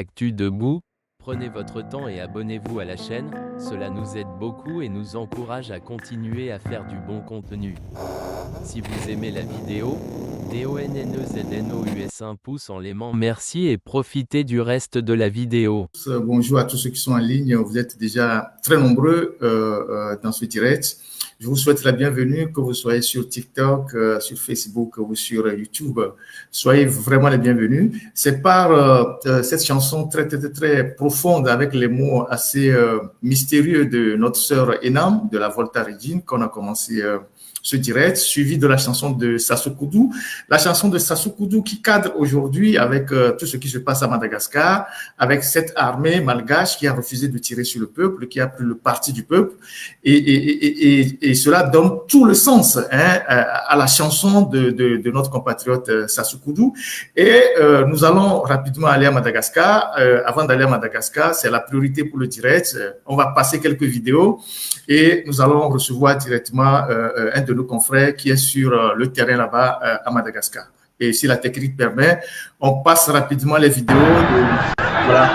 Actu Debout, prenez votre temps et abonnez-vous à la chaîne, cela nous aide beaucoup et nous encourage à continuer à faire du bon contenu. Si vous aimez la vidéo, DONNEZNOUS un pouce en l'aimant, merci et profitez du reste de la vidéo. Bonjour à tous ceux qui sont en ligne, vous êtes déjà très nombreux dans ce direct. Je vous souhaite la bienvenue, que vous soyez sur TikTok, sur Facebook ou sur YouTube. Soyez vraiment les bienvenus. C'est par cette chanson très profonde avec les mots assez mystérieux de notre sœur Enam, de la Volta Regine, qu'on a commencé ce direct, suivi de la chanson de Sassou Koudou. La chanson de Sassou Koudou qui cadre aujourd'hui avec tout ce qui se passe à Madagascar, avec cette armée malgache qui a refusé de tirer sur le peuple, qui a pris le parti du peuple. Et cela donne tout le sens à la chanson de notre compatriote Sassou Koudou. Et nous allons rapidement aller à Madagascar. Avant d'aller à Madagascar, c'est la priorité pour le direct. On va passer quelques vidéos et nous allons recevoir directement un de nos confrères qui est sur le terrain là-bas à Madagascar. Et si la technique permet, on passe rapidement les vidéos. Voilà.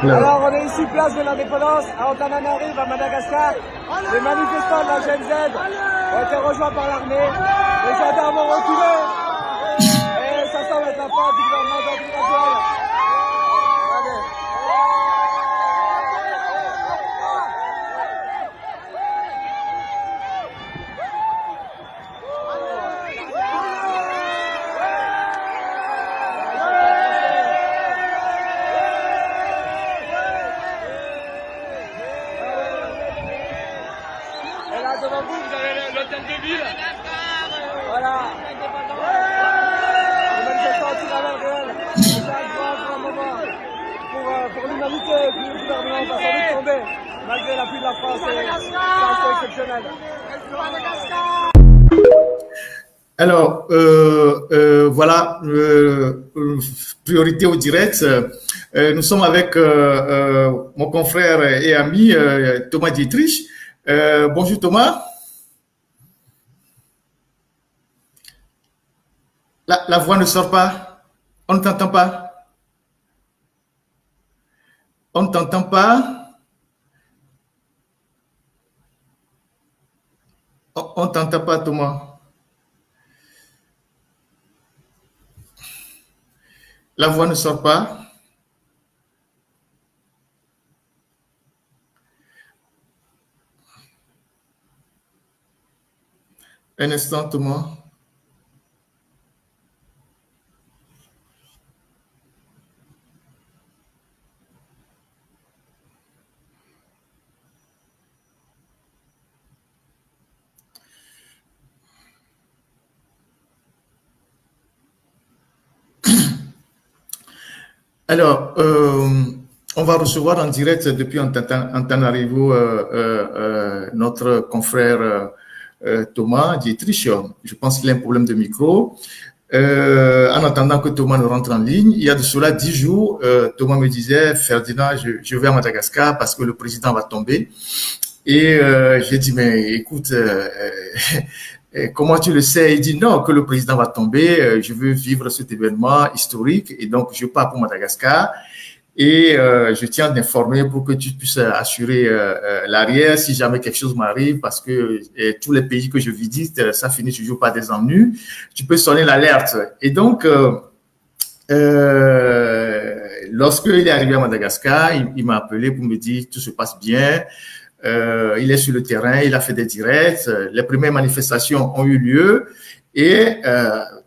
Alors, on est ici, place de l'Indépendance, à Antananarive, à Madagascar. Les manifestants de la GNZ ont été rejoints par l'armée. Les gendarmes ont reculé. Et ça semble être la fin du gouvernement d'Antananarive. Devant vous, vous avez l'hôtel de ville. Voilà. Les manifestants anti-Laval réel. C'est un grand moment pour l'humanité. Et puis le gouvernement va sans doute tomber. Malgré l'appui de la France, c'est exceptionnel. Alors, voilà, priorité au direct. Nous sommes avec mon confrère et ami Thomas Dietrich. Bonjour Thomas. La voix ne sort pas. On ne t'entend pas. On ne t'entend pas. On ne t'entend pas, Thomas. La voix ne sort pas. Un instant, Thomas. Alors, on va recevoir en direct depuis Antananarivo notre confrère Thomas Dietrich. Je pense qu'il a un problème de micro. En attendant que Thomas ne rentre en ligne, il y a de cela 10 jours, Thomas me disait, Ferdinand, je vais à Madagascar parce que le président va tomber. Et j'ai dit, mais écoute, comment tu le sais? Il dit, non, que le président va tomber, je veux vivre cet événement historique et donc je pars pour Madagascar. Et je tiens à t'informer pour que tu puisses assurer l'arrière si jamais quelque chose m'arrive, parce que tous les pays que je visite, ça finit toujours par des ennuis. Tu peux sonner l'alerte. Et donc, lorsqu'il est arrivé à Madagascar, il m'a appelé pour me dire tout se passe bien. Il est sur le terrain, il a fait des directs. Les premières manifestations ont eu lieu et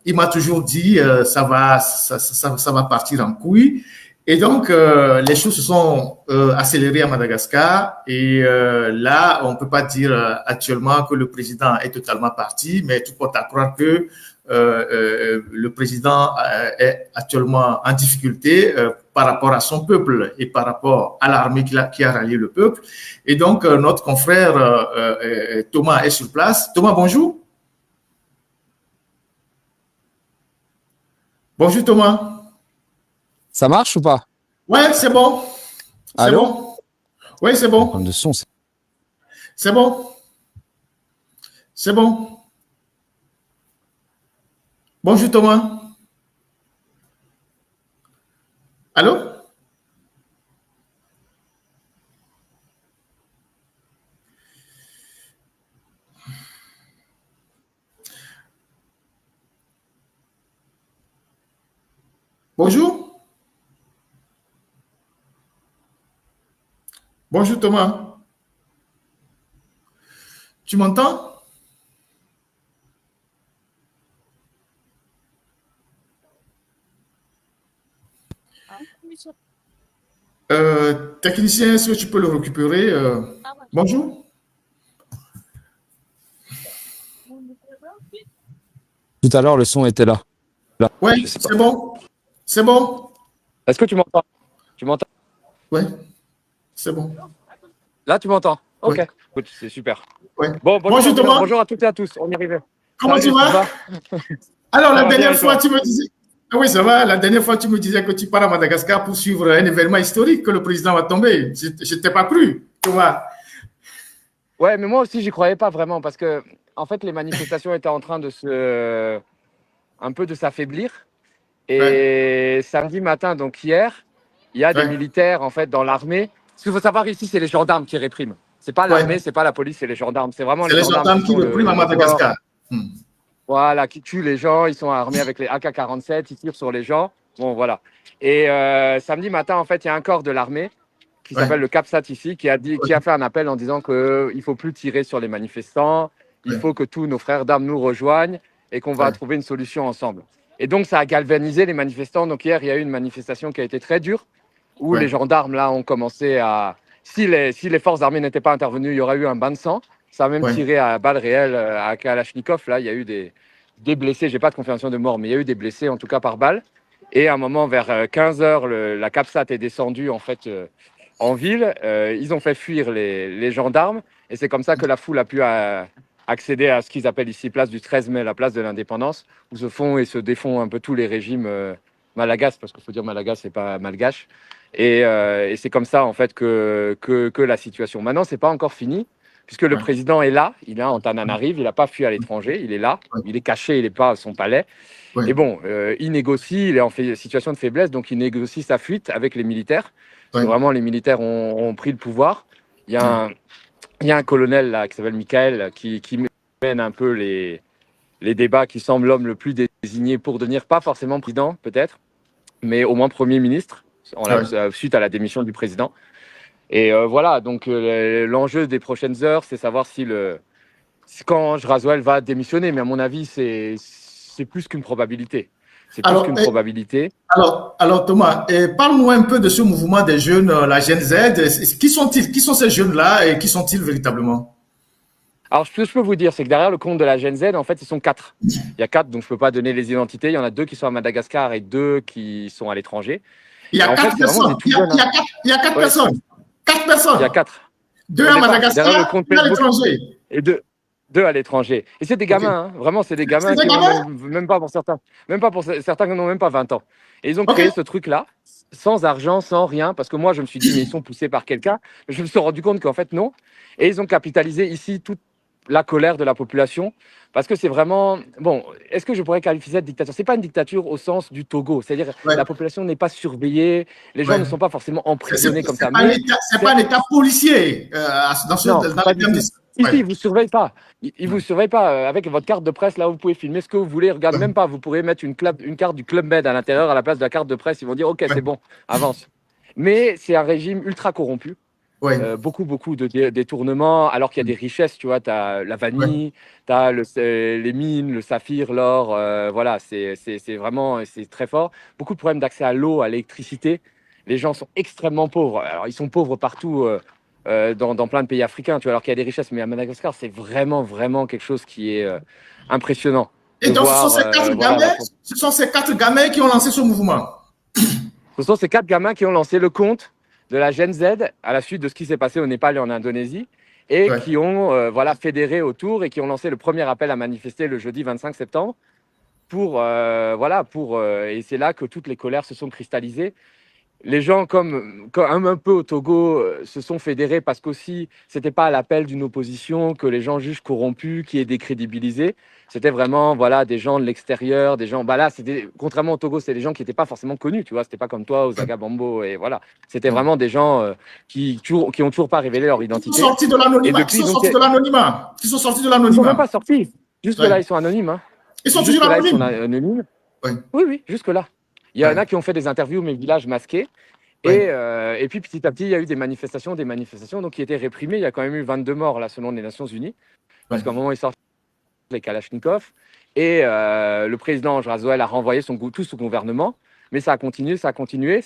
il m'a toujours dit ça va partir en couille. Et donc, les choses se sont accélérées à Madagascar et là, on ne peut pas dire actuellement que le président est totalement parti, mais tout porte à croire que le président est actuellement en difficulté par rapport à son peuple et par rapport à l'armée qui a rallié le peuple. Et donc, notre confrère Thomas est sur place. Thomas, bonjour. Bonjour Thomas. Ça marche ou pas? Ouais, c'est bon. C'est Allô? bon. Oui, c'est bon. Problème de son. C'est bon. C'est bon. Bonjour Thomas. Allô? Bonjour. Bonjour Thomas. Tu m'entends? Technicien, est-ce que tu peux le récupérer? Bonjour. Tout à l'heure, le son était là. Là, Oui, je sais pas. c'est bon. C'est bon. Est-ce que tu m'entends? Tu m'entends? Oui, c'est bon. Là, tu m'entends? Ok. Ouais. Écoute, c'est super. Ouais. Bon, Bonjour Thomas. bonjour à toutes et à tous. On y arrivait. Comment Salut, tu vas? Alors, Ça la va dernière bien, et fois, toi? tu me disais. Ah oui, ça va. La dernière fois, tu me disais que tu pars à Madagascar pour suivre un événement historique que le président va tomber. Je ne t'ai pas cru, Thomas. Ouais, mais moi aussi, j'y croyais pas vraiment parce que, en fait, les manifestations étaient en train de un peu de s'affaiblir. Ouais, Et samedi matin, donc hier, il y a des ouais, militaires, en fait, dans l'armée. Ce qu'il faut savoir ici, c'est les gendarmes qui répriment. C'est pas ouais. l'armée, c'est pas la police, c'est les gendarmes. C'est vraiment C'est les les gendarmes qui gendarmes qui sont repriment à le corps. Madagascar. Hmm. Voilà, qui tuent les gens, ils sont armés avec les AK-47, ils tirent sur les gens. Bon, voilà. Et samedi matin, en fait, il y a un corps de l'armée qui Ouais, s'appelle le CAPSAT ici, ouais, qui a fait un appel en disant qu'il ne faut plus tirer sur les manifestants, il ouais, faut que tous nos frères d'armes nous rejoignent et qu'on va ouais, trouver une solution ensemble. Et donc, ça a galvanisé les manifestants. Donc, hier, il y a eu une manifestation qui a été très dure, où les ouais, gendarmes, là, ont commencé à... si les forces armées n'étaient pas intervenues, il y aurait eu un bain de sang. Ça a même ouais, tiré à balles réelles à Kalachnikov. Là, il y a eu des blessés. J'ai pas de confirmation de mort, mais il y a eu des blessés, en tout cas par balle. Et à un moment, vers 15 heures, la CAPSAT est descendue en fait en ville. Ils ont fait fuir les gendarmes. Et c'est comme ça que la foule a pu accéder à ce qu'ils appellent ici place du 13 mai, la place de l'indépendance, où se font et se défont un peu tous les régimes malagasy, parce qu'il faut dire malagasy, c'est pas malgache. Et c'est comme ça en fait que la situation. Maintenant, c'est pas encore fini puisque le ouais, président est là, il est en Antananarive, il n'a pas fui à l'étranger, il est là, ouais, il est caché, il n'est pas à son palais. ouais, Et bon, il négocie, il est en situation de faiblesse, donc il négocie sa fuite avec les militaires, parce que ouais, vraiment les militaires ont pris le pouvoir. Il y a ouais. un, il y a un colonel là, qui s'appelle Michael qui mène un peu les débats, qui semble l'homme le plus désigné pour devenir, pas forcément président peut-être, mais au moins Premier ministre, suite à la démission du président. Et voilà, donc l'enjeu des prochaines heures, c'est savoir si quand Rasuel va démissionner. Mais à mon avis, c'est plus qu'une probabilité. C'est plus Alors, qu'une probabilité. alors Thomas, parle-nous un peu de ce mouvement des jeunes, la Gen Z. Qui sont-ils? Qui sont ces jeunes-là et qui sont-ils véritablement? Alors, ce que je peux vous dire, c'est que derrière le compte de la Gen Z, en fait, ils sont 4. Il y a 4, donc je ne peux pas donner les identités. Il y en a 2 qui sont à Madagascar et 2 qui sont à l'étranger. Il y a En fait, 4 c'est vraiment personnes. des tout jeunes. Il y a 4 Ouais, personnes. 4 il personnes. y a 4. 2 Au à départ, derrière le Madagascar, compte 1 à Facebook l'étranger. et 2 à l'étranger. Et c'est des Ok. gamins, hein. Vraiment, c'est des C'est gamins des qui ont gamins? même pas pour certains, même pas pour certains qui n'ont même pas 20 ans. Et ils ont Ok. créé ce truc-là, sans argent, sans rien, parce que moi, je me suis dit, mais ils sont poussés par quelqu'un. Je me suis rendu compte qu'en fait, non. Et ils ont capitalisé ici toute la colère de la population, parce que c'est vraiment... Bon, est-ce que je pourrais qualifier cette dictature? C'est pas une dictature au sens du Togo, c'est-à-dire Ouais, la population n'est pas surveillée, les gens ouais. ne sont pas forcément emprisonnés comme ça, Pas un mais... état, c'est pas un état policier Non, dans pas les du termes de. tout. Ici, Ouais, ils vous surveillent pas. Ils vous ouais, surveillent pas. Avec votre carte de presse, là, vous pouvez filmer ce que vous voulez. Regarde ouais, même pas. Vous pourrez mettre une carte du Club Med à l'intérieur à la place de la carte de presse. Ils vont dire, OK, ouais, c'est bon, avance. Mais c'est un régime ultra corrompu. ouais, Beaucoup de détournements, alors qu'il y a des richesses. Tu vois, tu as la ouais, vanille, tu as les mines, le saphir, l'or. Voilà, c'est vraiment c'est très fort. Beaucoup de problèmes d'accès à l'eau, à l'électricité. Les gens sont extrêmement pauvres. Alors, ils sont pauvres partout. Dans plein de pays africains, tu vois, alors qu'il y a des richesses, mais à Madagascar, c'est vraiment quelque chose qui est impressionnant Et de donc, voir. Voilà, ce sont ces 4 gamins qui ont lancé ce mouvement. ce sont ces 4 gamins qui ont lancé le compte de la Gen Z à la suite de ce qui s'est passé au Népal et en Indonésie, et Ouais, qui ont fédéré autour et qui ont lancé le premier appel à manifester le jeudi 25 septembre. et c'est là que toutes les colères se sont cristallisées. Les gens, comme un peu au Togo, se sont fédérés parce qu'aussi, c'était pas à l'appel d'une opposition que les gens jugent corrompus, qui est décrédibilisé. C'était vraiment, voilà, des gens de l'extérieur, des gens. Bah là, contrairement au Togo, c'était des gens qui n'étaient pas forcément connus, tu vois. C'était pas comme toi, Osaga Bambo, et voilà. C'était vraiment des gens qui ont toujours pas révélé leur identité. Ils sont sortis de l'anonymat. Ils sont sortis de l'anonymat. Ils sont sortis de l'anonymat. Ils sont même pas sortis. Jusque là, ils sont anonymes. Hein. Ils sont toujours anonymes. Anonymes. Ouais. Oui, jusque là. Il y en a qui ont fait des interviews, mais village masqués. Et puis petit à petit, il y a eu des manifestations, donc qui étaient réprimées. Il y a quand même eu 22 morts là, selon les Nations Unies, parce qu'à un moment ils sortent les Kalachnikov et le président Razoel a renvoyé tout son gouvernement, mais ça a continué, ça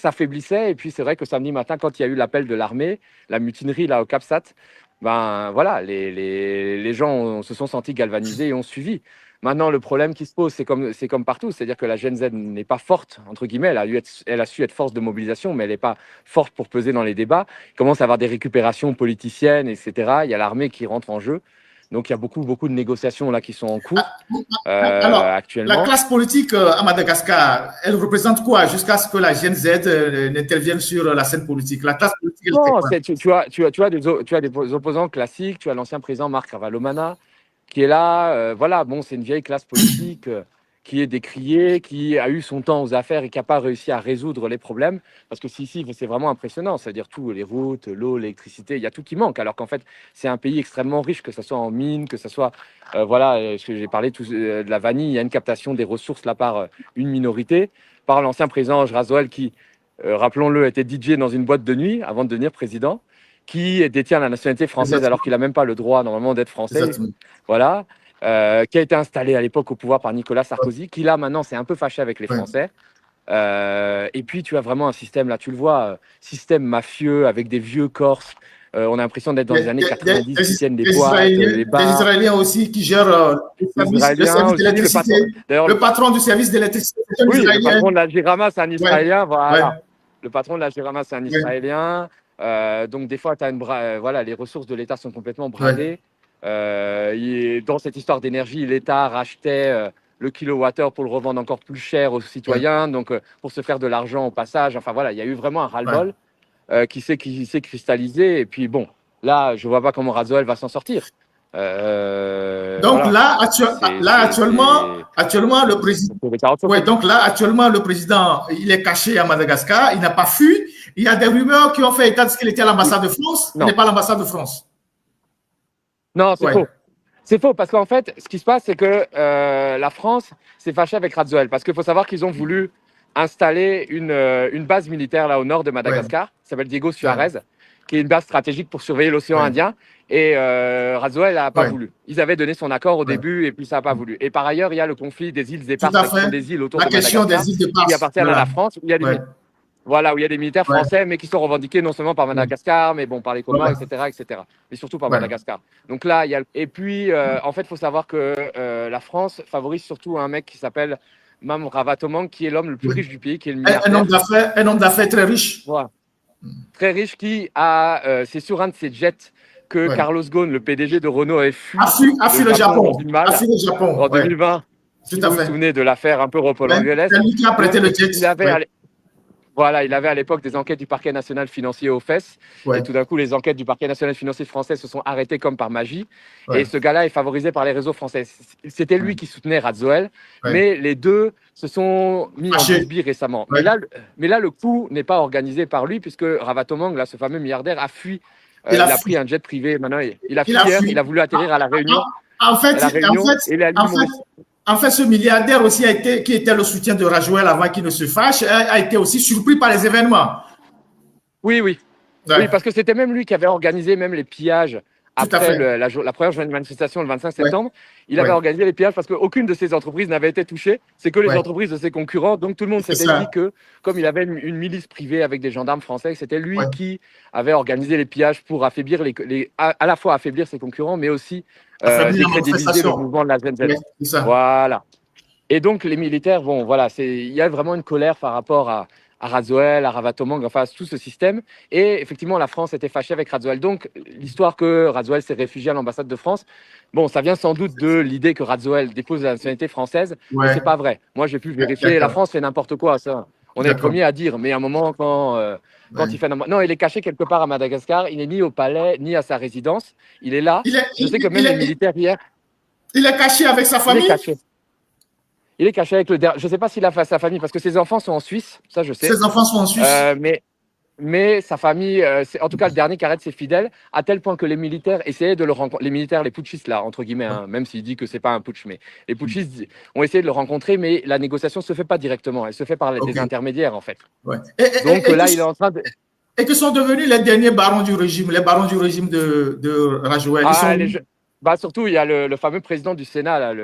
affaiblissait. Et puis c'est vrai que samedi matin, quand il y a eu l'appel de l'armée, la mutinerie là au Cap-Sat, ben voilà, les gens se sont sentis galvanisés et ont suivi. Maintenant, le problème qui se pose, c'est comme partout, c'est-à-dire que la Gen Z n'est pas forte, entre guillemets, elle a su être force de mobilisation, mais elle n'est pas forte pour peser dans les débats. Il commence à avoir des récupérations politiciennes, etc. Il y a l'armée qui rentre en jeu. Donc, il y a beaucoup de négociations là qui sont en cours alors, actuellement. La classe politique à Madagascar, elle représente quoi jusqu'à ce que la Gen Z n'intervienne sur la scène politique? La classe politique, elle Non, tu as des opposants classiques. Tu as l'ancien président Marc Ravalomanana qui est là. Voilà, bon, c'est une vieille classe politique qui est décriée, qui a eu son temps aux affaires et qui n'a pas réussi à résoudre les problèmes. Parce que ici, c'est vraiment impressionnant. C'est-à-dire tout, les routes, l'eau, l'électricité, il y a tout qui manque. Alors qu'en fait, c'est un pays extrêmement riche, que ce soit en mines, que ce soit, ce que j'ai parlé de la vanille, il y a une captation des ressources là par une minorité, par l'ancien président Razoel qui, rappelons-le, était DJ dans une boîte de nuit avant de devenir président, qui détient la nationalité française. Exactement. Alors qu'il n'a même pas le droit normalement d'être français. Exactement. Voilà, qui a été installé à l'époque au pouvoir par Nicolas Sarkozy, qui là maintenant s'est un peu fâché avec les Français. Et puis tu as vraiment un système, là tu le vois, système mafieux avec des vieux Corses. On a l'impression d'être dans les années 90 qui tiennent des boîtes, les bars. Des Israéliens aussi qui gèrent le service d'électricité. Le patron du service d'électricité, c'est un Israélien. Le patron de la Girama, c'est un Israélien. Voilà. Le patron de la Girama, c'est un Israélien. Donc des fois, les ressources de l'État sont complètement bradées. Dans cette histoire d'énergie, l'État rachetait le kilowattheure pour le revendre encore plus cher aux citoyens, donc pour se faire de l'argent au passage. Enfin voilà, il y a eu vraiment un ras-le-bol qui s'est cristallisé. Et puis bon, là, je vois pas comment Razoel va s'en sortir. Donc voilà. Actuellement, le président. Donc là, actuellement, le président, il est caché à Madagascar, il n'a pas fui. Il y a des rumeurs qui ont fait état de ce qu'il était à l'ambassade de France. Il n'est pas à l'ambassade de France. Non, c'est faux. C'est faux parce qu'en fait, ce qui se passe, c'est que la France s'est fâchée avec Razoel parce qu'il faut savoir qu'ils ont voulu installer une base militaire là au nord de Madagascar, qui s'appelle Diego Suarez, qui est une base stratégique pour surveiller l'océan Indien. Et Razoel n'a pas voulu. Ils avaient donné son accord au début et puis ça n'a pas voulu. Et par ailleurs, il y a le conflit des îles Éparses, des îles autour de Madagascar qui appartiennent à la France. Où il y a où il y a des militaires français, mais qui sont revendiqués non seulement par Madagascar, mais bon, par les Comores, etc. Mais surtout par Madagascar. Donc là, il y a. Et puis, en fait, il faut savoir que la France favorise surtout un mec qui s'appelle Mam Ravatomang, qui est l'homme le plus riche du pays, qui est le milliardaire. Un homme d'affaires très riche. Voilà. Très riche, qui a. C'est sur un de ses jets que Carlos Ghosn, le PDG de Renault, a fui le Japon. En 2020. Si vous vous souvenez de l'affaire un peu Repol-Angeles. C'est lui qui a prêté le jet. Voilà, il avait à l'époque des enquêtes du parquet national financier aux fesses. Et tout d'un coup, les enquêtes du parquet national financier français se sont arrêtées comme par magie. Et ce gars-là est favorisé par les réseaux français. C'était lui qui soutenait Razoel. Mais les deux se sont mis en bisbille récemment. Mais là, le coup n'est pas organisé par lui, puisque Ravatomang, là, ce fameux milliardaire, a fui. Il a pris un jet privé. Maintenant, il a fui hier. Il a voulu atterrir à La Réunion. En fait, ce milliardaire aussi qui était le soutien de Rajoel avant qu'il ne se fâche, a été aussi surpris par les événements. Oui, parce que c'était même lui qui avait organisé même les pillages après la première manifestation le 25 septembre. Il avait organisé les pillages parce qu'aucune de ces entreprises n'avait été touchée. C'est que les entreprises de ses concurrents. Donc tout le monde s'était dit que, comme il avait une milice privée avec des gendarmes français, c'était lui qui avait organisé les pillages pour affaiblir à la fois affaiblir ses concurrents, mais aussi décrédibiliser le mouvement de la Gen Z. Voilà. Et donc les militaires, il y a vraiment une colère par rapport à Razoel, à Ravatomangue, enfin tout ce système. Et effectivement, la France était fâchée avec Razoel. Donc, l'histoire que Razoel s'est réfugié à l'ambassade de France, bon, ça vient sans doute de l'idée que Razoel dépose la nationalité française, mais Ouais, c'est pas vrai. Moi, j'ai pu vérifier. La d'accord, France fait n'importe quoi, ça. On est les d'accord. premiers à dire, mais à un moment, quand Ouais. il fait n'importe... Non, il est caché quelque part à Madagascar. Il n'est ni au palais, ni à sa résidence. Il est là. Il est, Je sais que même les militaires hier, il est caché avec sa il est famille? caché. Il est caché avec le dernier. Je ne sais pas s'il a fait sa famille, parce que ses enfants sont en Suisse, ça je sais. Ses enfants sont en Suisse. Mais sa famille, en tout cas le dernier qui arrête ses fidèles, à tel point que les militaires essayaient de le rencontrer. Les militaires, les putschistes là, entre guillemets, hein, même s'il dit que c'est pas un putsch, mais les putschistes ont essayé de le rencontrer, mais la négociation se fait pas directement, elle se fait par Ok. des intermédiaires en fait. Ouais. Donc là, il est en train de... Et que sont devenus les derniers barons du régime, les barons du régime de Rajoel? Ils sont... Bah, surtout, il y a le fameux président du Sénat, là,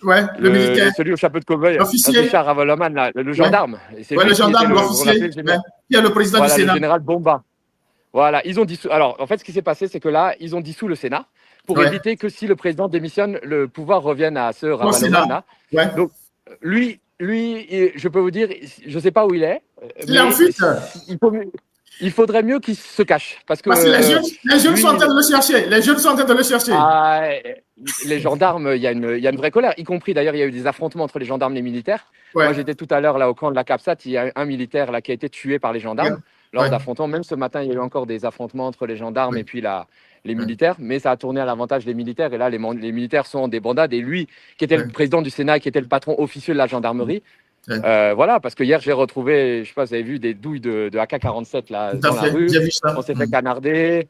Ouais, le militaire. celui au chapeau de cow-boy, L'officier. Richard Ravaloman, là, le gendarme. C'est Ouais, lui le qui était gendarme, on l'officier. l'appelait le général. Ouais. Il y a le président Voilà, du le Sénat. général Bomba. Voilà, ils ont dissous. Alors, en fait, ce qui s'est passé, c'est que là, ils ont dissous le Sénat pour Ouais. éviter que si le président démissionne, le pouvoir revienne à ce Au Sénat. Ravaloman là. Ouais. Donc, lui, je peux vous dire, je ne sais pas où il est. Il est en fuite. Il faudrait mieux qu'il se cache. Parce que les jeunes lui, sont en train de le chercher. Les jeunes sont en train de le chercher. Les gendarmes, il y a une vraie colère. Y compris, d'ailleurs, il y a eu des affrontements entre les gendarmes et les militaires. Ouais. Moi, j'étais tout à l'heure là au camp de la CAPSAT. Il y a un militaire là qui a été tué par les gendarmes lors d'affrontements. Même ce matin, il y a eu encore des affrontements entre les gendarmes et puis les militaires. Mais ça a tourné à l'avantage des militaires. Et là, les militaires sont en débandade. Et lui, qui était le président du Sénat, qui était le patron officieux de la gendarmerie, voilà, parce que hier, j'ai retrouvé, je ne sais pas, vous avez vu des douilles de AK-47 là, dans la rue. On s'est fait canarder.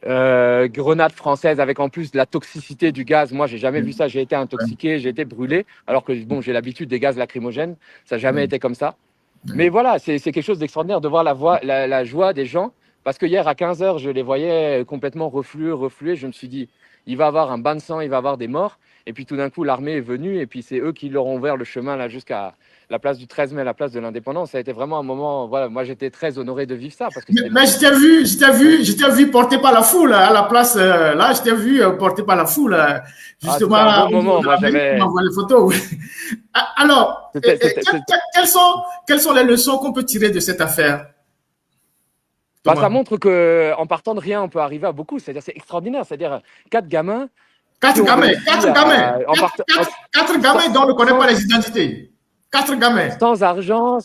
Grenades françaises avec en plus de la toxicité du gaz. Moi, j'ai jamais vu ça. J'ai été intoxiqué, j'ai été brûlé. Alors que bon, j'ai l'habitude des gaz lacrymogènes. Ça n'a jamais été comme ça. Mais voilà, c'est quelque chose d'extraordinaire de voir la joie des gens. Parce que hier, à 15h, je les voyais complètement refluer. Je me suis dit, il va y avoir un bain de sang, il va y avoir des morts. Et puis tout d'un coup, l'armée est venue. Et puis c'est eux qui leur ont ouvert le chemin là jusqu'à la place du 13 mai, la place de l'indépendance. Ça a été vraiment un moment. Voilà, moi, j'étais très honoré de vivre ça. Parce que mais je t'ai vu porté par la foule à la place. Là, je t'ai vu porté par la foule. Justement, un bon moment. Moi, j'avais. On voit les photos. Alors, quelles sont les leçons qu'on peut tirer de cette affaire? Bah, ça montre qu'en partant de rien, on peut arriver à beaucoup. C'est-à-dire, c'est extraordinaire. C'est-à-dire, 4 gamins. 4 gamins dont on ne connaît pas les identités. 4 gamins. Sans argent,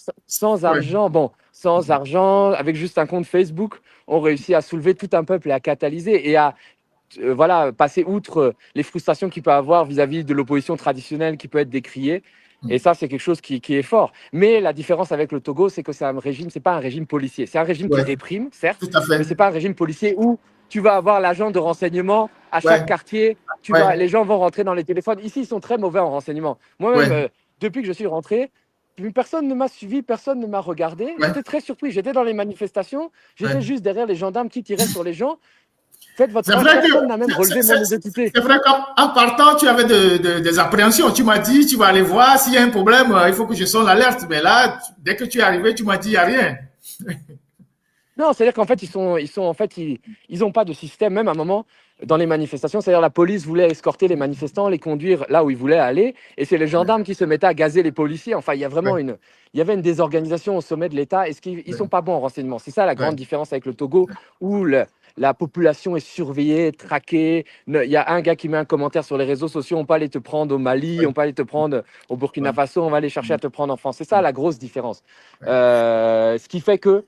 avec juste un compte Facebook, on réussit à soulever tout un peuple et à catalyser et à passer outre les frustrations qu'il peut avoir vis-à-vis de l'opposition traditionnelle qui peut être décriée. Et ça, c'est quelque chose qui est fort. Mais la différence avec le Togo, c'est que c'est pas un régime policier. C'est un régime qui réprime, certes, mais c'est pas un régime policier où tu vas avoir l'agent de renseignement à chaque quartier. Les gens vont rentrer dans les téléphones. Ici, ils sont très mauvais en renseignement. Moi-même, depuis que je suis rentré, personne ne m'a suivi, personne ne m'a regardé. J'étais très surpris. J'étais dans les manifestations. J'étais juste derrière les gendarmes qui tiraient sur les gens. Faites votre travail. Personne n'a même relevé mon identité. C'est vrai qu'en partant, tu avais des appréhensions. Tu m'as dit, tu vas aller voir s'il y a un problème, il faut que je sonne l'alerte. Mais là, dès que tu es arrivé, tu m'as dit, il n'y a rien. Non, c'est-à-dire qu'en fait, ils ont pas de système, même à un moment, dans les manifestations. C'est-à-dire la police voulait escorter les manifestants, les conduire là où ils voulaient aller. Et c'est les gendarmes qui se mettaient à gazer les policiers. Enfin, il y a vraiment il y avait une désorganisation au sommet de l'État. Ils sont pas bons en renseignement. C'est ça la grande différence avec le Togo, où la population est surveillée, traquée. Il y a un gars qui met un commentaire sur les réseaux sociaux, on peut aller te prendre au Mali, on peut aller te prendre au Burkina Faso, on va aller chercher à te prendre en France. C'est ça la grosse différence. Ce qui fait que,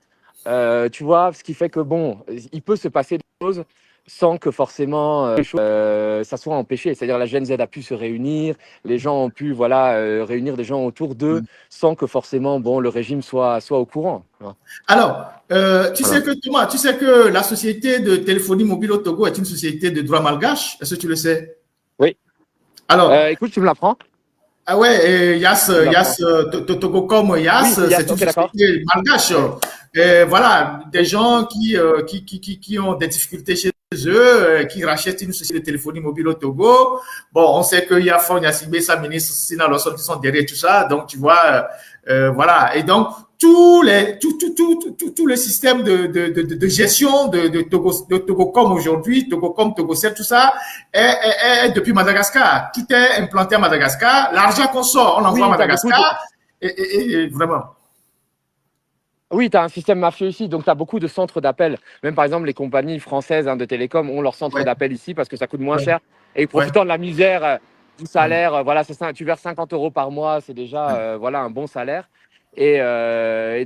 bon, il peut se passer des choses sans que forcément ça soit empêché. C'est-à-dire la GNZ a pu se réunir, les gens ont pu réunir des gens autour d'eux sans que forcément le régime soit au courant. Alors, tu sais que la société de téléphonie mobile au Togo est une société de droit malgache. Est-ce que tu le sais? Oui. Alors, écoute, tu me l'apprends. Ah ouais, Togocom Yas, c'est une société malgache. Et voilà, des gens qui ont des difficultés chez eux, qui rachètent une société de téléphonie mobile au Togo. Bon, on sait qu'il y a Fon Yassibé, sa ministre, Sina Lawson, qui sont derrière tout ça. Donc, tu vois, voilà. Et donc, tout le système de gestion de Togocom aujourd'hui, Togocom, Togocel, tout ça, est depuis Madagascar. Tout est implanté à Madagascar. L'argent qu'on sort, on l'envoie à Madagascar. Et vraiment. Oui, tu as un système mafieux ici, donc tu as beaucoup de centres d'appel. Même par exemple, les compagnies françaises de télécom ont leur centre Ouais, d'appel ici parce que ça coûte moins ouais, cher. Et ouais, profitant de la misère, du ouais, salaire, voilà, tu verses 50 euros par mois, c'est déjà ouais, voilà, un bon salaire. Et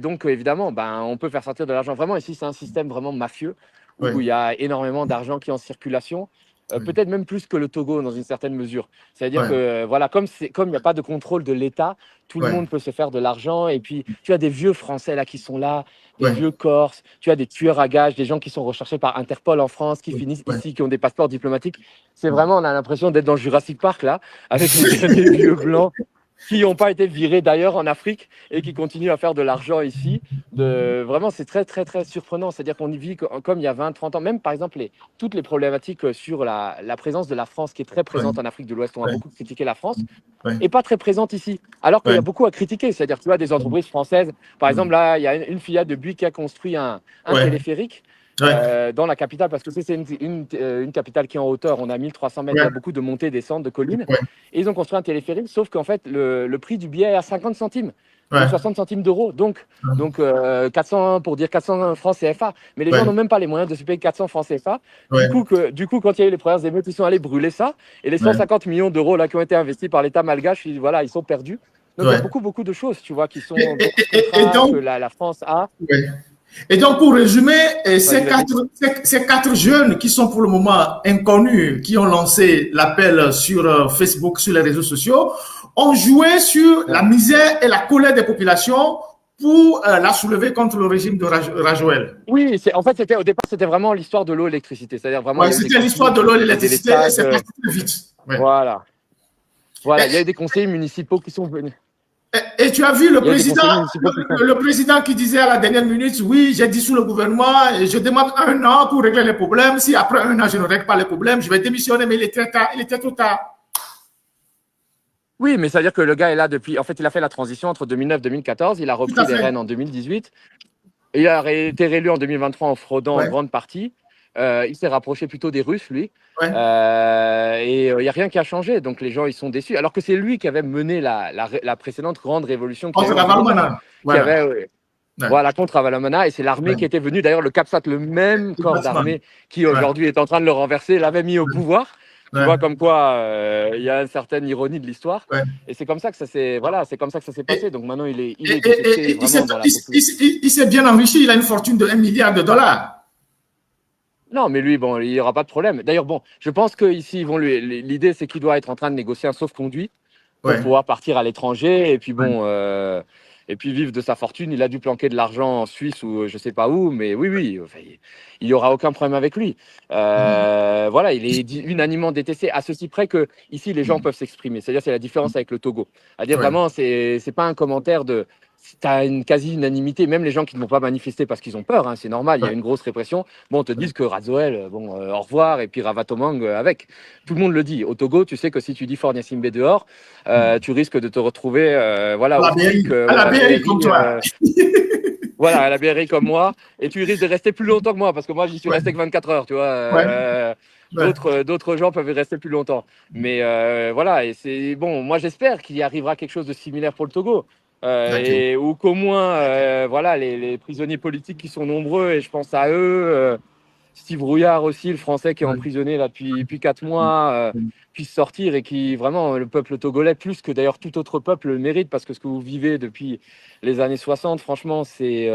donc, évidemment, ben, on peut faire sortir de l'argent. Vraiment, ici, c'est un système vraiment mafieux où ouais, il y a énormément d'argent qui est en circulation. ouais, Peut-être même plus que le Togo dans une certaine mesure. C'est-à-dire ouais, que voilà, comme il n'y a pas de contrôle de l'État, tout le ouais, monde peut se faire de l'argent. Et puis, tu as des vieux Français là qui sont là, des ouais, vieux Corses, tu as des tueurs à gages, des gens qui sont recherchés par Interpol en France, qui finissent ouais, ici, qui ont des passeports diplomatiques. C'est vraiment, on a l'impression d'être dans Jurassic Park là, avec les derniers vieux blancs qui n'ont pas été virés d'ailleurs en Afrique et qui continuent à faire de l'argent ici. Vraiment, c'est très, très, très surprenant. C'est-à-dire qu'on y vit comme il y a 20, 30 ans. Même, par exemple, toutes les problématiques sur la présence de la France, qui est très ouais, présente en Afrique de l'Ouest. On a ouais, beaucoup critiqué la France ouais, et pas très présente ici. Alors qu'il y a ouais, beaucoup à critiquer. C'est-à-dire, tu vois, des entreprises françaises. Par exemple, là, il y a une filiale de Bouygues qui a construit un ouais, téléphérique ouais, dans la capitale, parce que c'est une capitale qui est en hauteur. On a 1300 mètres, il y a ouais, beaucoup de montées, descentes, de collines. ouais, Et ils ont construit un téléphérique, sauf qu'en fait, le prix du billet est à 50 centimes. Donc ouais, 60 centimes d'euros, donc 400, pour dire 400 francs CFA. Mais les gens ouais, n'ont même pas les moyens de se payer 400 francs CFA. ouais, Du coup, quand il y a eu les premières émeutes, ils sont allés brûler ça. Et les 150 millions d'euros là qui ont été investis par l'État malgache, voilà, ils sont perdus. Donc il y a ouais. beaucoup, beaucoup de choses, tu vois, qui Et, sont et, beaucoup de et contrats que donc, la France a. ouais. Et donc, pour résumer, Vas-y, vas-y. ces quatre jeunes qui sont pour le moment inconnus, qui ont lancé l'appel sur Facebook, sur les réseaux sociaux, ont joué sur la Ouais. misère et la colère des populations pour la soulever contre le régime de Rajoel. Oui, en fait, au départ, c'était vraiment l'histoire de l'eau et l'électricité. C'est-à-dire vraiment, il Ouais, y a eu des c'était l'histoire conflits, de l'eau et de des l'électricité et délestages. c'est parti très vite. Ouais. Voilà. Voilà, il y a eu Et, des conseillers municipaux qui sont venus. et tu as vu Il y a eu des conseillers municipaux qui sont. le président qui disait à la dernière minute, oui, j'ai dissous le gouvernement et je demande 1 an pour régler les problèmes. Si après 1 an, je ne règle pas les problèmes, je vais démissionner, mais il était tard, il était trop tard. Oui, mais c'est-à-dire que le gars est là depuis. En fait, il a fait la transition entre 2009 et 2014. Il a Tout à repris les fait. rênes en 2018. Et il a été réélu en 2023 en fraudant en Ouais, grande partie. Il s'est rapproché plutôt des Russes, lui. ouais. Il n'y a rien qui a changé. Donc les gens, ils sont déçus. Alors que c'est lui qui avait mené la précédente grande révolution qu'il y a Contre eu en la 2009, Valmana. qui Voilà. avait. Ouais, Voilà, contre Avalamana, et c'est l'armée ouais. qui était venue, d'ailleurs le CAPSAT, le même corps Exactement. d'armée qui Ouais, aujourd'hui est en train de le renverser, l'avait mis au pouvoir. Tu ouais, vois comme quoi il y a une certaine ironie de l'histoire. ouais. Et c'est comme ça que ça s'est voilà, c'est comme ça que ça s'est Et, passé. Donc maintenant il est détesté et vraiment dans la population. il s'est bien enrichi. Il a une fortune de 1 milliard de dollars. Non, mais lui, bon, il n'y aura pas de problème. D'ailleurs, bon, je pense que ici, l'idée, c'est qu'il doit être en train de négocier un sauf-conduit pour Ouais, pouvoir partir à l'étranger et puis ouais. bon, et puis vivre de sa fortune. Il a dû planquer de l'argent en Suisse ou je sais pas où, mais oui, oui, enfin, il y aura aucun problème avec lui. Voilà, il est unanimement détesté à ceci près que ici les gens peuvent s'exprimer. C'est-à-dire c'est la différence avec le Togo. C'est-à-dire Ouais. vraiment, c'est pas un commentaire de. Tu as une quasi-unanimité, même les gens qui ne vont pas manifester parce qu'ils ont peur, hein, c'est normal, il y a Ouais. une grosse répression. Bon, on te dit que Razoel, bon, au revoir, et puis Ravatomang avec. Tout le monde le dit. Au Togo, tu sais que si tu dis Fort Gnassingbé dehors, tu risques de te retrouver À voilà, la au BRI, fric à ou la à la BRI comme BRI. toi. Voilà, à la BRI comme moi. Et tu risques de rester plus longtemps que moi, parce que moi, j'y suis Ouais, resté que 24 heures, tu vois. ouais, ouais. D'autres gens peuvent y rester plus longtemps. Mais voilà, et c'est bon, moi j'espère qu'il y arrivera quelque chose de similaire pour le Togo. D'accord. Ou qu'au moins, voilà, les prisonniers politiques qui sont nombreux, et je pense à eux, Steve Rouillard aussi, le Français qui est Ouais. emprisonné là depuis 4 mois, puisse sortir et qui, vraiment, le peuple togolais, plus que d'ailleurs tout autre peuple, le mérite, parce que ce que vous vivez depuis les années 60, franchement, c'est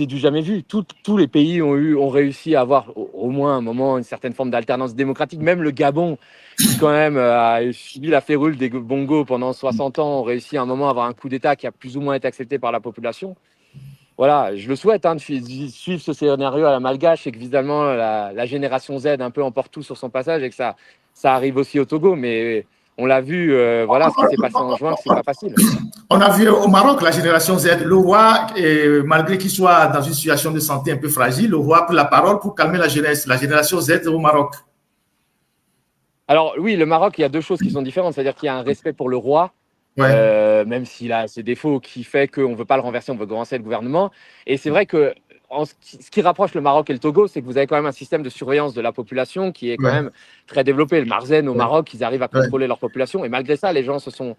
du jamais vu. Tous les pays ont réussi à avoir au moins un moment une certaine forme d'alternance démocratique. Même le Gabon, qui quand même a subi la férule des bongos pendant 60 ans, ont réussi à un moment à avoir un coup d'État qui a plus ou moins été accepté par la population. Voilà, je le souhaite de suivre ce scénario à la malgache et que finalement la génération Z un peu emporte tout sur son passage et que ça arrive aussi au Togo. Mais on l'a vu, voilà ce qui s'est passé en juin, que c'est pas facile. On a vu au Maroc la génération Z, le roi, malgré qu'il soit dans une situation de santé un peu fragile, le roi a pris la parole pour calmer la jeunesse, la génération Z au Maroc. Alors oui, le Maroc, il y a deux choses qui sont différentes, c'est-à-dire qu'il y a un respect pour le roi, Ouais, même s'il a ses défauts qui fait qu'on ne veut pas le renverser, on veut renverser le gouvernement. Et c'est vrai que ce qui rapproche le Maroc et le Togo, c'est que vous avez quand même un système de surveillance de la population qui est quand ouais, même très développé. Le Marzen au ouais, Maroc, ils arrivent à ouais, contrôler leur population. Et malgré ça, les gens se sont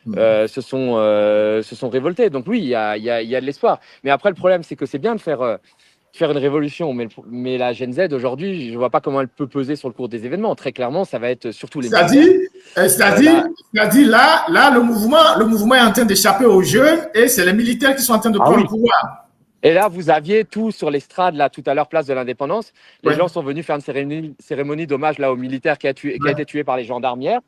se sont révoltés. Donc oui, il y a de l'espoir. Mais après, le problème, c'est que c'est bien de faire une révolution, mais la Gen Z aujourd'hui, je ne vois pas comment elle peut peser sur le cours des événements. Très clairement, ça va être surtout les militaires. C'est-à-dire là, le mouvement est en train d'échapper aux jeunes et c'est les militaires qui sont en train de prendre le pouvoir. Et là, vous aviez tout sur l'estrade, là, tout à l'heure, place de l'Indépendance. Les gens sont venus faire une cérémonie d'hommage là, au militaire qui a été tué par les gendarmes hier.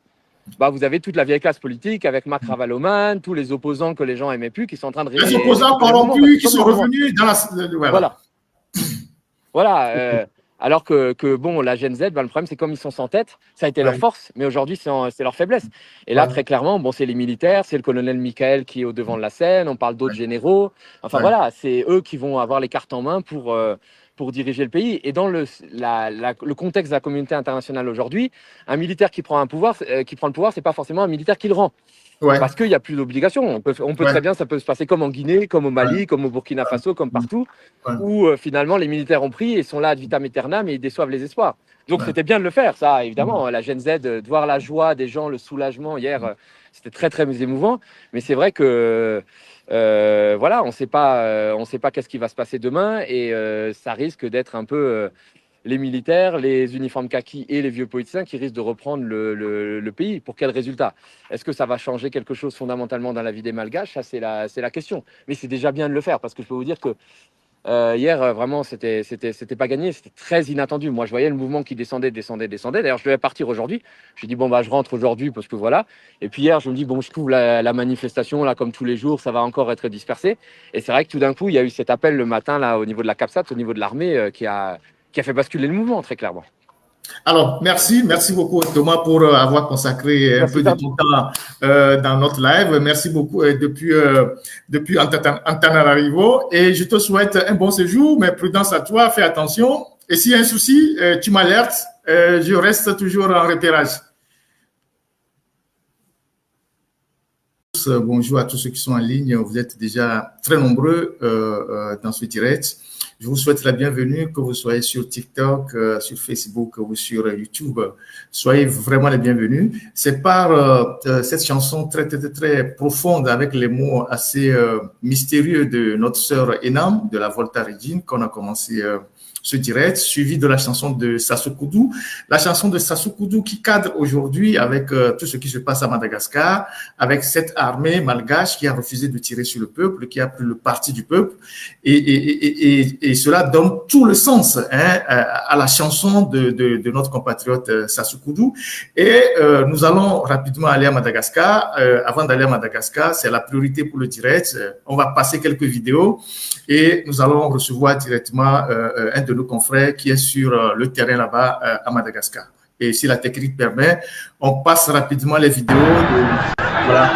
Bah, vous avez toute la vieille classe politique avec Marc Ravaloman, tous les opposants que les gens aimaient plus, qui sont en train de réveiller. Les opposants corrompus qui sont revenus dans la... Voilà. Alors que bon, la Gen Z, ben, le problème, c'est comme ils sont sans tête, ça a été leur force, mais aujourd'hui, c'est leur faiblesse. Et là, très clairement, bon, c'est les militaires, c'est le colonel Michael qui est au devant de la scène, on parle d'autres généraux. Enfin, voilà, c'est eux qui vont avoir les cartes en main pour diriger le pays. Et dans le contexte de la communauté internationale aujourd'hui, un militaire qui prend le pouvoir, c'est pas forcément un militaire qui le rend. Parce qu'il n'y a plus d'obligation. On peut très bien, ça peut se passer comme en Guinée, comme au Mali, comme au Burkina Faso, comme partout, où finalement les militaires ont pris et sont là ad vitam aeternam et ils déçoivent les espoirs. Donc c'était bien de le faire, ça, évidemment. La Gen Z, de voir la joie des gens, le soulagement hier, c'était très, très émouvant. Mais c'est vrai que voilà, on ne sait pas qu'est-ce qui va se passer demain et ça risque d'être un peu les militaires, les uniformes kaki et les vieux politiciens qui risquent de reprendre le pays. Pour quel résultat? Est-ce que ça va changer quelque chose fondamentalement dans la vie des Malgaches? Ça, c'est la question. Mais c'est déjà bien de le faire parce que je peux vous dire que hier, vraiment, c'était pas gagné. C'était très inattendu. Moi, je voyais le mouvement qui descendait. D'ailleurs, je devais partir aujourd'hui. J'ai dit, bon, bah, je rentre aujourd'hui parce que voilà. Et puis hier, je me dis, bon, je trouve la manifestation, là, comme tous les jours, ça va encore être dispersé. Et c'est vrai que tout d'un coup, il y a eu cet appel le matin, là, au niveau de la CAPSAT, au niveau de l'armée, qui a fait basculer le mouvement, très clairement. Alors, merci beaucoup Thomas pour avoir consacré un peu de ton temps dans notre live. Merci beaucoup depuis Antananarivo et je te souhaite un bon séjour, mais prudence à toi, fais attention. Et s'il y a un souci, tu m'alertes, je reste toujours en repérage. Bonjour à tous ceux qui sont en ligne, vous êtes déjà très nombreux dans ce direct. Je vous souhaite la bienvenue, que vous soyez sur TikTok, sur Facebook ou sur YouTube. Soyez vraiment les bienvenus. C'est par cette chanson très, très, très profonde avec les mots assez mystérieux de notre sœur Enam, de la Volta Regine, qu'on a commencé ce direct, suivi de la chanson de Sassou Koudou. La chanson de Sassou Koudou qui cadre aujourd'hui avec tout ce qui se passe à Madagascar, avec cette armée malgache qui a refusé de tirer sur le peuple, qui a pris le parti du peuple. Et cela donne tout le sens à la chanson de notre compatriote Sassou Koudou. Et nous allons rapidement aller à Madagascar. Avant d'aller à Madagascar, c'est la priorité pour le direct. On va passer quelques vidéos et nous allons recevoir directement un de nos confrères qui est sur le terrain là-bas à Madagascar. Et si la technique permet, on passe rapidement les vidéos. Voilà.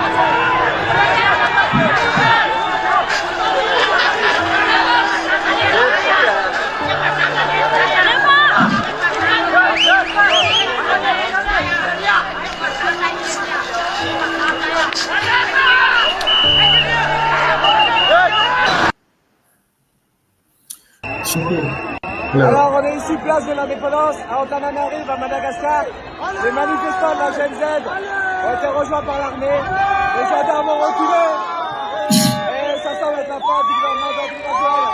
Alors, on est ici, place de l'Indépendance, à Antananarivo, à Madagascar. Les manifestants de la Gen Z ont été rejoints par l'armée. Les gendarmes ont reculé. Et ça semble être la fin du gouvernement d'André Rajoel.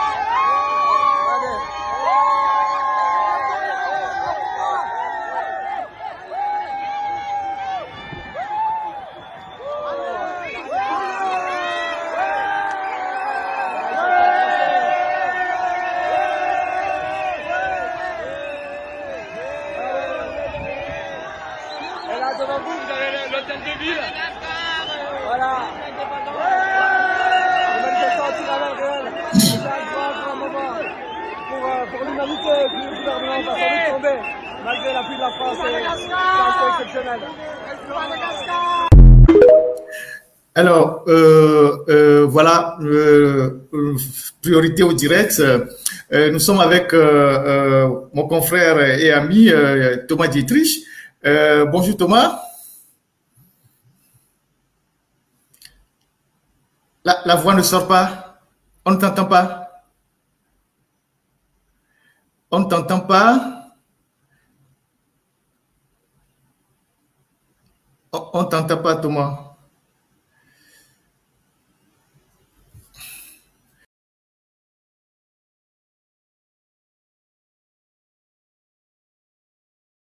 Devant vous, vous avez l'hôtel de ville. Voilà. Les manifestants anti-Ravel réel. C'est un grand moment pour l'humanité et puis le gouvernement va sans doute tomber, malgré l'appui de la France. C'est exceptionnel. Alors, voilà, priorité au direct. Nous sommes avec mon confrère et ami Thomas Dietrich. Bonjour Thomas. La voix ne sort pas. On ne t'entend pas. On ne t'entend pas. On ne t'entend pas, Thomas.